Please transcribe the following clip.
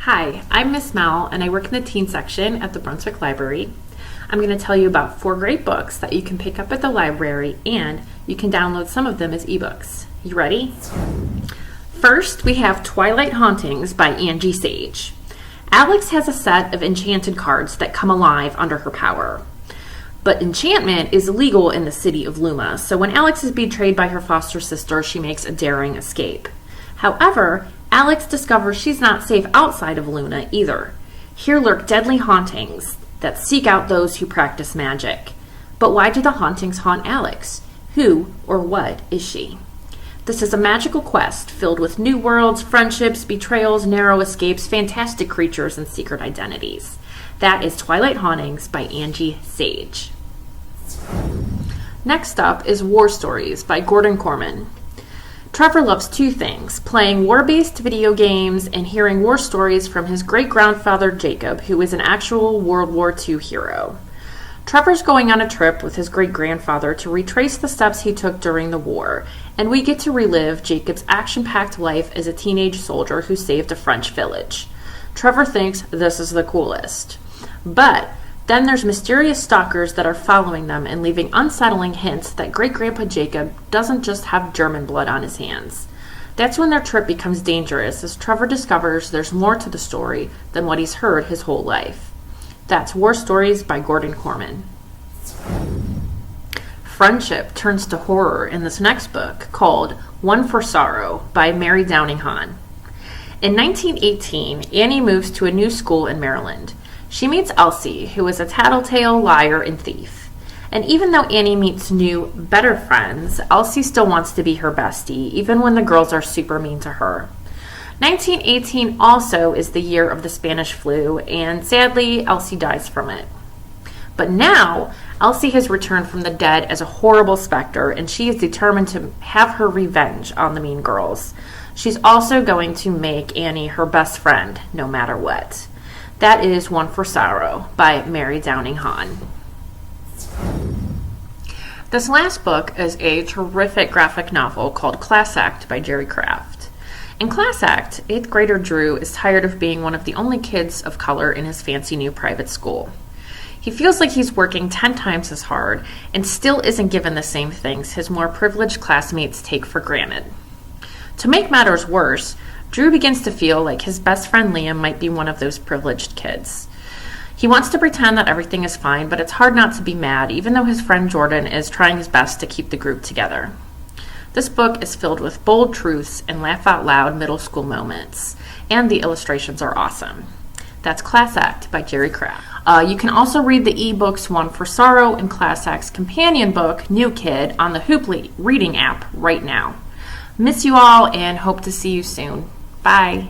Hi, I'm Miss Mel, and I work in the teen section at the Brunswick Library. I'm going to tell you about 4 great books that you can pick up at the library, and you can download some of them as ebooks. You ready? First, we have Twilight Hauntings by Angie Sage. Alex has a set of enchanted cards that come alive under her power. But enchantment is illegal in the city of Luma, so when Alex is betrayed by her foster sister, she makes a daring escape. However, Alex discovers she's not safe outside of Luna either. Here lurk deadly hauntings that seek out those who practice magic. But why do the hauntings haunt Alex? Who or what is she? This is a magical quest filled with new worlds, friendships, betrayals, narrow escapes, fantastic creatures, and secret identities. That is Twilight Hauntings by Angie Sage. Next up is War Stories by Korman. Trevor loves 2 things, playing war-based video games and hearing war stories from his great-grandfather Jacob, who is an actual World War II hero. Trevor's going on a trip with his great-grandfather to retrace the steps he took during the war, and we get to relive Jacob's action-packed life as a teenage soldier who saved a French village. Trevor thinks this is the coolest. But then there's mysterious stalkers that are following them and leaving unsettling hints that great-grandpa Jacob doesn't just have German blood on his hands. That's when their trip becomes dangerous, as Trevor discovers there's more to the story than what he's heard his whole life. That's War Stories by Korman. Friendship turns to horror in this next book, called One for Sorrow by Mary Hahn. In 1918, Annie moves to a new school in Maryland. She meets Elsie, who is a tattletale, liar, and thief. And even though Annie meets new, better friends, Elsie still wants to be her bestie, even when the girls are super mean to her. 1918 also is the year of the Spanish flu, and sadly, Elsie dies from it. But now, Elsie has returned from the dead as a horrible specter, and she is determined to have her revenge on the mean girls. She's also going to make Annie her best friend, no matter what. That is One for Sorrow by Mary Hahn. This last book is a terrific graphic novel called Class Act by Jerry Craft. In Class Act, 8th grader Drew is tired of being one of the only kids of color in his fancy new private school. He feels like he's working 10 times as hard and still isn't given the same things his more privileged classmates take for granted. To make matters worse, Drew begins to feel like his best friend Liam might be one of those privileged kids. He wants to pretend that everything is fine, but it's hard not to be mad, even though his friend Jordan is trying his best to keep the group together. This book is filled with bold truths and laugh-out-loud middle school moments, and the illustrations are awesome. That's Class Act by Jerry Craft. You can also read the ebooks One for Sorrow and Class Act's companion book, New Kid, on the Hooply reading app right now. Miss you all and hope to see you soon. Bye.